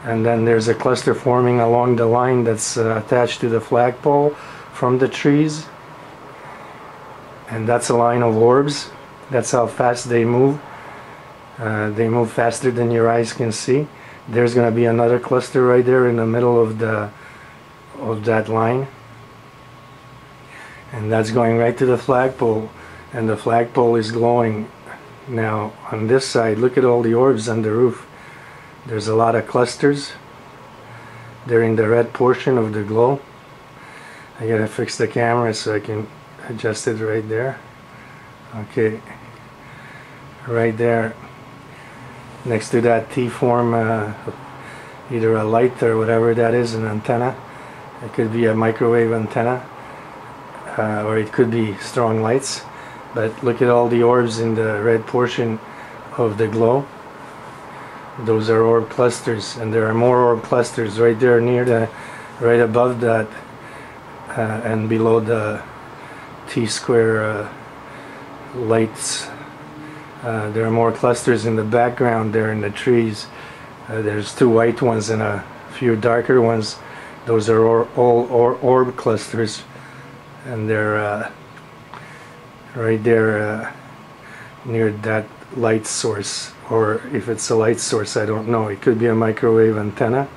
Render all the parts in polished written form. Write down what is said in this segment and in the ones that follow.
and then there's a cluster forming along the line that's attached to the flagpole from the trees, and that's a line of orbs. That's how fast they move. They move faster than your eyes can see. There's going to be another cluster right there in the middle of that line, and that's going right to the flagpole, and the flagpole is glowing. Now on this side, look at all the orbs on the roof. There's a lot of clusters. They're in the red portion of the glow. I gotta fix the camera so I can adjust it right there. Okay, right there next to that T-form, either a light or whatever that is, an antenna. It could be a microwave antenna, or it could be strong lights. But look at all the orbs in the red portion of the glow. Those are orb clusters, and there are more orb clusters right there right above that, and below the T-square lights. There are more clusters in the background there in the trees. There's 2 white ones and a few darker ones. Those are all orb clusters, and they're right there near that light source, or if it's a light source, I don't know. It could be a microwave antenna.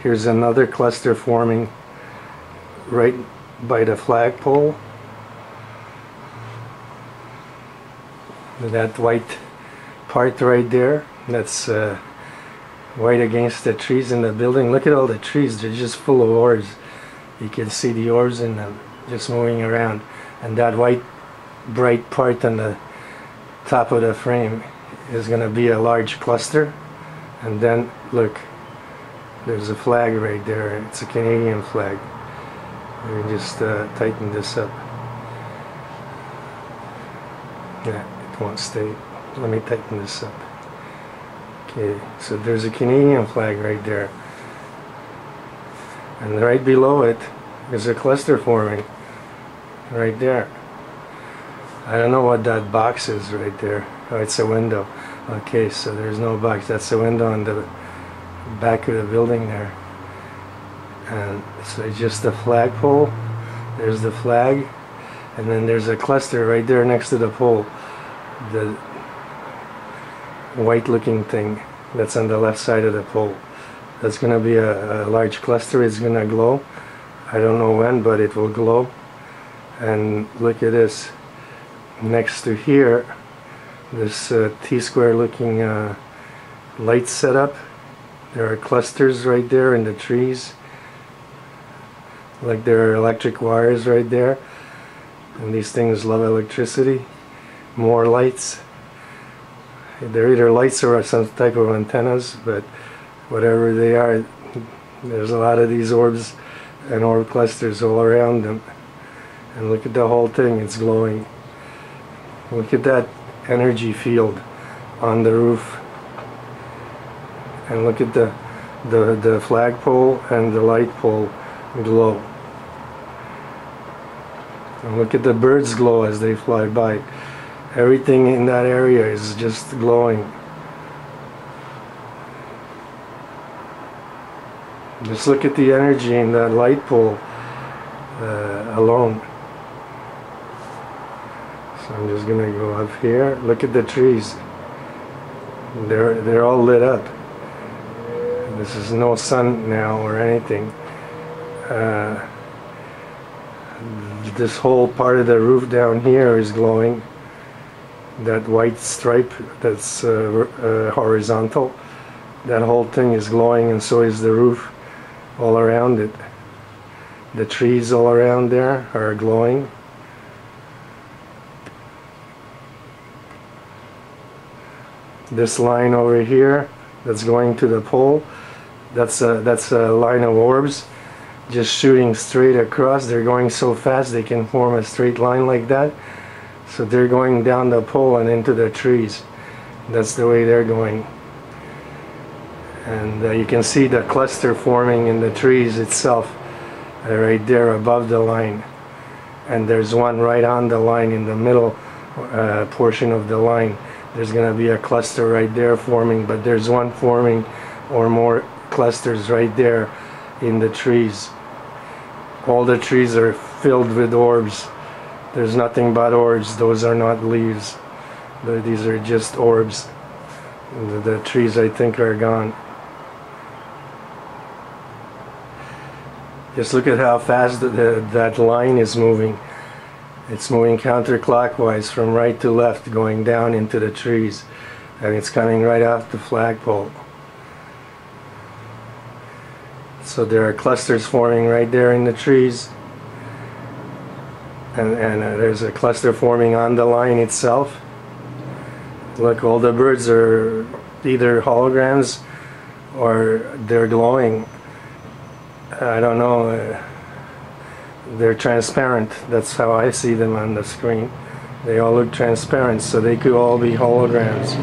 Here's another cluster forming right by the flagpole. That white part right there, that's white against the trees in the building. Look at all the trees, they're just full of orbs. You can see the orbs in them just moving around, and that white bright part on the top of the frame is going to be a large cluster. And then look, there's a flag right there. It's a Canadian flag. Let me just tighten this up. Yeah, it won't stay. Let me tighten this up. Okay, so there's a Canadian flag right there, and right below it is a cluster forming right there. I don't know what that box is right there. Oh, it's a window. Okay, so there's no box. That's a window on the back of the building there. And so it's just a flagpole. There's the flag, and then there's a cluster right there next to the pole. The white looking thing that's on the left side of the pole. That's going to be a large cluster. It's going to glow. I don't know when, but it will glow. And look at this. Next to here, this T-square looking light setup. There are clusters right there in the trees, like there are electric wires right there, and these things love electricity. More lights. They're either lights or some type of antennas, but whatever they are, there's a lot of these orbs and orb clusters all around them. And look at the whole thing, it's glowing. Look at that energy field on the roof, and look at the flagpole and the light pole glow, and look at the birds glow as they fly by. Everything in that area is just glowing. Just look at the energy in that light pole alone. So I'm just gonna go up here. Look at the trees. They're all lit up. This is no sun now or anything. This whole part of the roof down here is glowing. That white stripe that's horizontal, that whole thing is glowing, and so is the roof all around it. The trees all around there are glowing. This line over here that's going to the pole, that's a line of orbs just shooting straight across. They're going so fast they can form a straight line like that. So they're going down the pole and into the trees. That's the way they're going. And you can see the cluster forming in the trees itself, right there above the line. And there's one right on the line in the middle portion of the line. There's going to be a cluster right there forming, but there's one forming or more clusters right there in the trees. All the trees are filled with orbs. There's nothing but orbs. Those are not leaves. These are just orbs. The trees, I think, are gone. Just look at how fast that line is moving. It's moving counterclockwise from right to left, going down into the trees. And it's coming right off the flagpole. So there are clusters forming right there in the trees. And there's a cluster forming on the line itself. Look, all the birds are either holograms or they're glowing. I don't know. They're transparent. That's how I see them on the screen. They all look transparent, so they could all be holograms.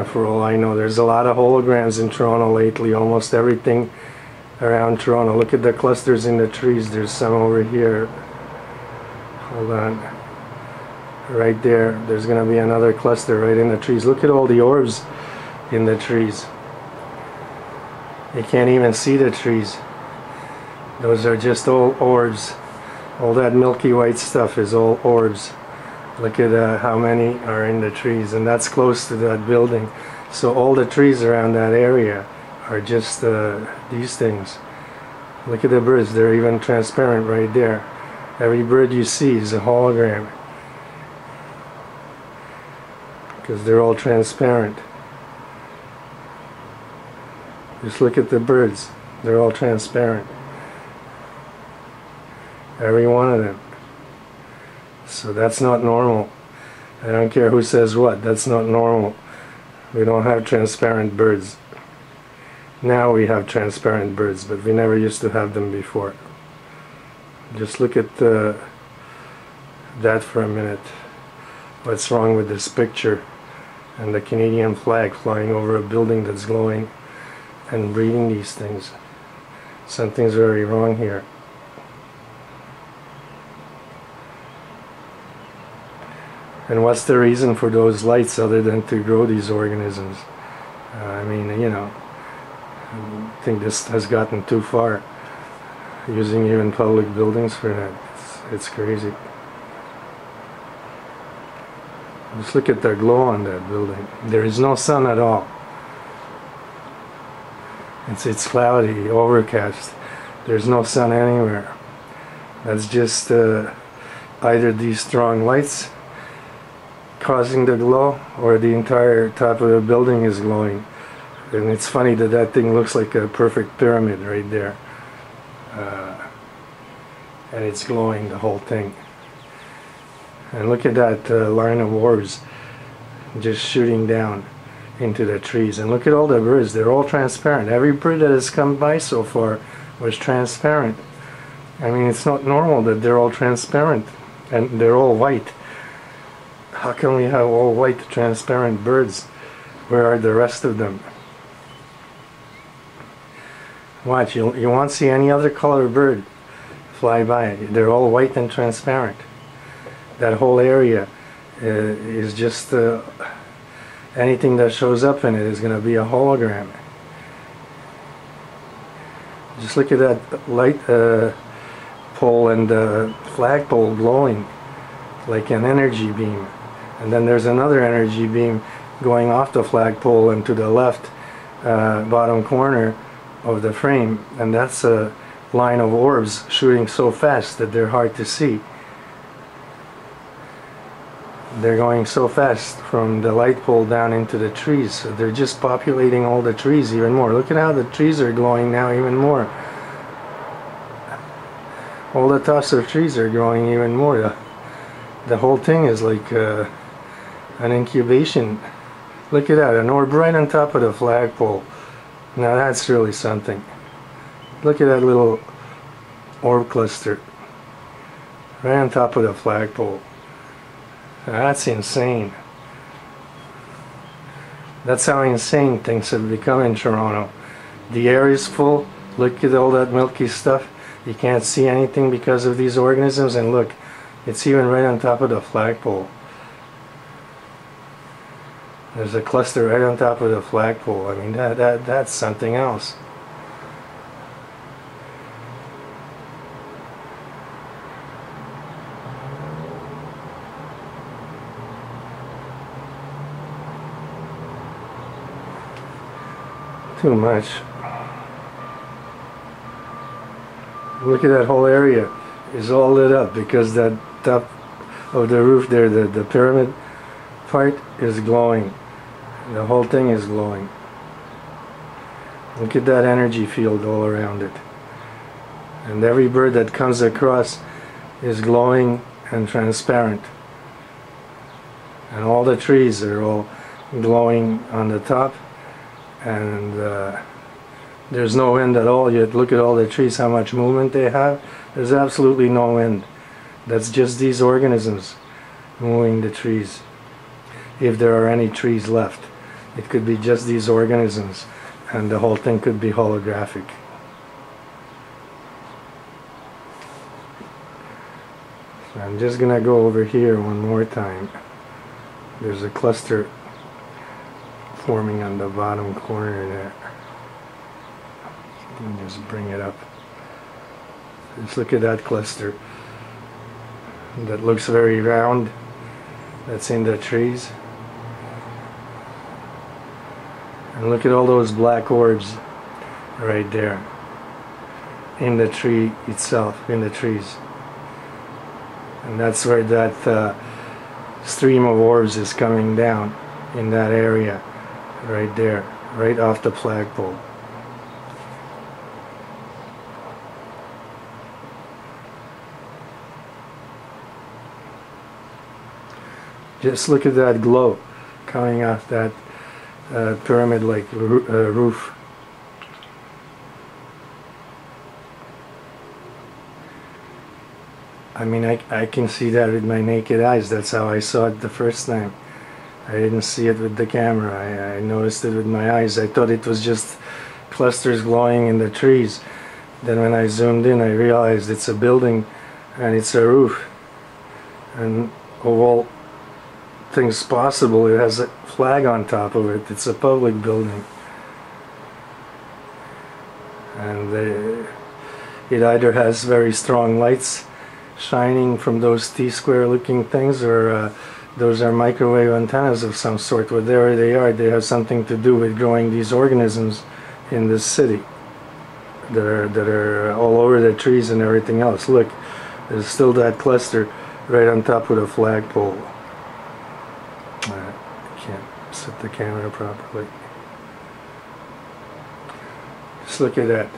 For all I know, there's a lot of holograms in Toronto lately. Almost everything around Toronto. Look at the clusters in the trees. There's some over here. Hold on. Right there. There's going to be another cluster right in the trees. Look at all the orbs in the trees. You can't even see the trees. Those are just all orbs. All that milky white stuff is all orbs. Look at how many are in the trees, and that's close to that building. So all the trees around that area are just these things. Look at the birds. They're even transparent right there. Every bird you see is a hologram, because they're all transparent. Just look at the birds. They're all transparent. Every one of them. So that's not normal. I don't care who says what. That's not normal. We don't have transparent birds. Now we have transparent birds, but we never used to have them before. Just look at that for a minute. What's wrong with this picture? And the Canadian flag flying over a building that's glowing and breeding these things. Something's very wrong here. And what's the reason for those lights other than to grow these organisms? I mean, you know, I think this has gotten too far. Using even public buildings for that. It's crazy. Just look at the glow on that building. There is no sun at all. It's cloudy, overcast. There's no sun anywhere. That's just either these strong lights causing the glow, or the entire top of the building is glowing. And it's funny that that thing looks like a perfect pyramid right there. And it's glowing, the whole thing. And look at that line of orbs just shooting down into the trees. And look at all the birds. They're all transparent. Every bird that has come by so far was transparent. I mean, it's not normal that they're all transparent and they're all white. How can we have all white transparent birds? Where are the rest of them? Watch, you won't see any other color bird fly by. They're all white and transparent. That whole area is just anything that shows up in it is going to be a hologram. Just look at that light pole and flagpole glowing like an energy beam. And then there's another energy beam going off the flagpole and to the left bottom corner of the frame, and that's a line of orbs shooting so fast that they're hard to see. They're going so fast from the light pole down into the trees, so they're just populating all the trees even more. Look at how the trees are glowing now even more. All the tops of trees are growing even more. The whole thing is like an incubation. Look at that, an orb right on top of the flagpole. Now that's really something. Look at that little orb cluster right on top of the flagpole. That's insane. That's how insane things have become in Toronto. The air is full. Look at all that milky stuff. You can't see anything because of these organisms, and look, it's even right on top of the flagpole. There's a cluster right on top of the flagpole. I mean, that's something else. Too much. Look at that whole area. It's all lit up because that top of the roof there, the pyramid part is glowing. The whole thing is glowing. Look at that energy field all around it. And every bird that comes across is glowing and transparent. And all the trees are all glowing on the top. And there's no wind at all yet. Look at all the trees, how much movement they have. There's absolutely no wind. That's just these organisms moving the trees. If there are any trees left, it could be just these organisms, and the whole thing could be holographic. So I'm just gonna go over here one more time. There's a cluster forming on the bottom corner there. Let me just bring it up. Just look at that cluster. That looks very round. That's in the trees. And look at all those black orbs right there. In the tree itself, in the trees. And that's where that stream of orbs is coming down, in that area. Right there, right off the flagpole. Just look at that glow coming off that pyramid-like roof. I mean, I can see that with my naked eyes. That's how I saw it the first time. I didn't see it with the camera. I noticed it with my eyes. I thought it was just clusters glowing in the trees. Then when I zoomed in, I realized it's a building and it's a roof. And of all things possible, it has a flag on top of it. It's a public building. And it either has very strong lights shining from those T-square looking things, or those are microwave antennas of some sort. Whatever they are, they have something to do with growing these organisms in this city that are all over the trees and everything else. Look, there's still that cluster right on top of the flagpole. I can't set the camera properly. Just look at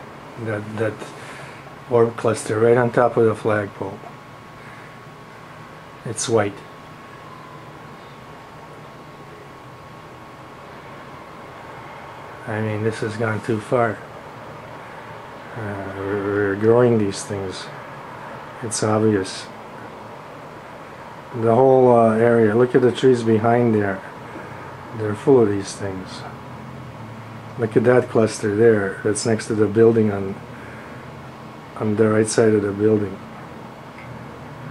that orb cluster right on top of the flagpole. It's white. I mean, this has gone too far. We're growing these things. It's obvious. The whole area, look at the trees behind there. They're full of these things. Look at that cluster there. That's next to the building on the right side of the building.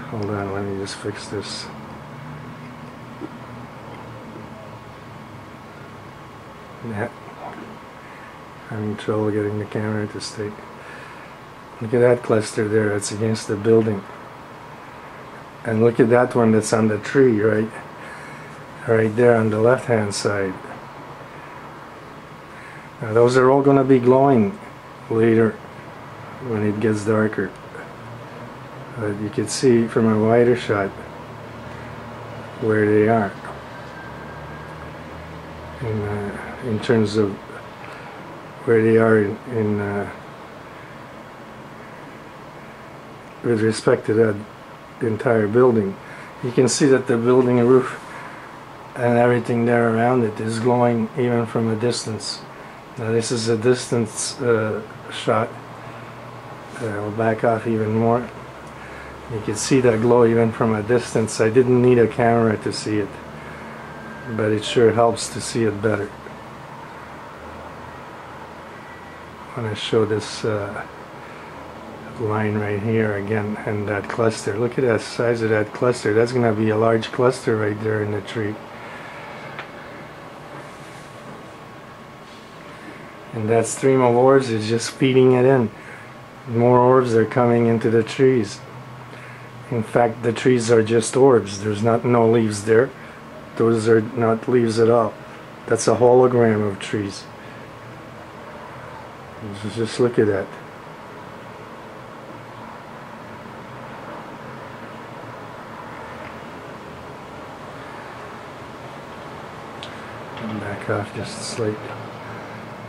Hold on, let me just fix this. Yeah. I'm in trouble getting the camera to stay. Look at that cluster there, it's against the building. And look at that one that's on the tree, right there on the left hand side. Now those are all going to be glowing later when it gets darker. You can see from a wider shot where they are in terms of where they are in with respect to that entire building. You can see that the building roof and everything there around it is glowing even from a distance. Now this is a distance shot. I'll back off even more. You can see that glow even from a distance. I didn't need a camera to see it, but it sure helps to see it better. I want to show this line right here again, and that cluster. Look at the size of that cluster. That's going to be a large cluster right there in the tree. And that stream of orbs is just feeding it in. More orbs are coming into the trees. In fact, the trees are just orbs. There's no leaves there. Those are not leaves at all. That's a hologram of trees. Just look at that. And back off just slightly.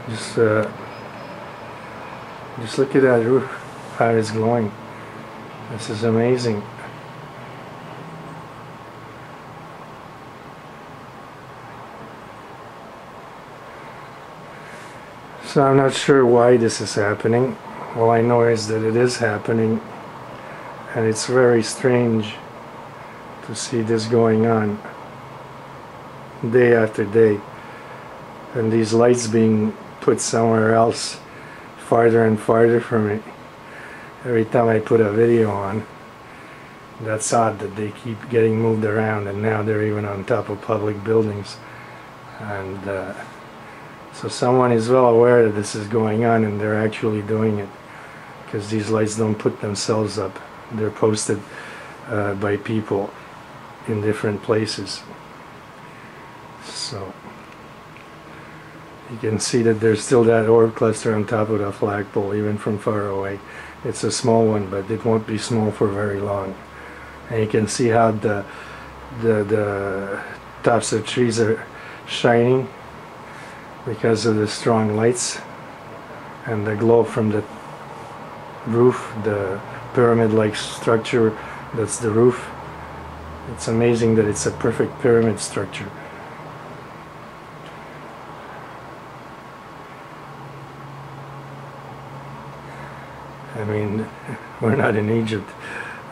Just look at that roof, how it's glowing. This is amazing. So I'm not sure why this is happening. All I know is that it is happening, and it's very strange to see this going on day after day, and these lights being put somewhere else, farther and farther from it. Every time I put a video on, that's odd that they keep getting moved around, and now they're even on top of public buildings. And so someone is well aware that this is going on, and they're actually doing it, because these lights don't put themselves up. They're posted by people in different places. So you can see that there's still that orb cluster on top of the flagpole, even from far away. It's a small one, but it won't be small for very long. And you can see how the tops of trees are shining because of the strong lights and the glow from the roof, the pyramid-like structure that's the roof. It's amazing that it's a perfect pyramid structure. I mean, we're not in Egypt.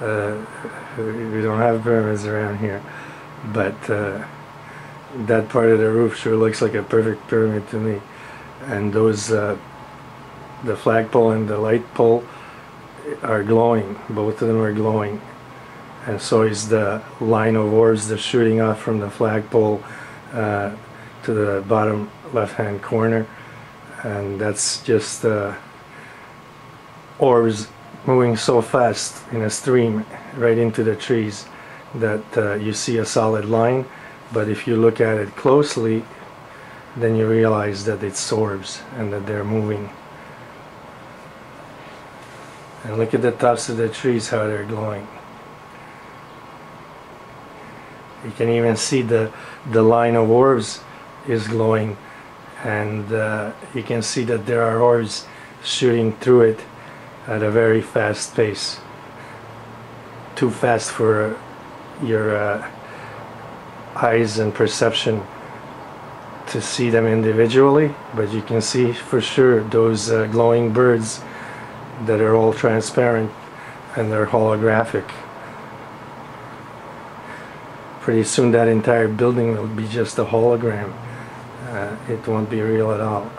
We don't have pyramids around here, but that part of the roof sure looks like a perfect pyramid to me. And those, the flagpole and the light pole are glowing. Both of them are glowing, and so is the line of orbs that's shooting off from the flagpole to the bottom left-hand corner, and that's just orbs moving so fast in a stream right into the trees that you see a solid line, but if you look at it closely, then you realize that it's orbs and that they're moving. And look at the tops of the trees, how they're glowing. You can even see the line of orbs is glowing, and you can see that there are orbs shooting through it at a very fast pace. Too fast for your eyes and perception to see them individually, but you can see for sure those glowing birds that are all transparent and they're holographic. Pretty soon that entire building will be just a hologram. It won't be real at all.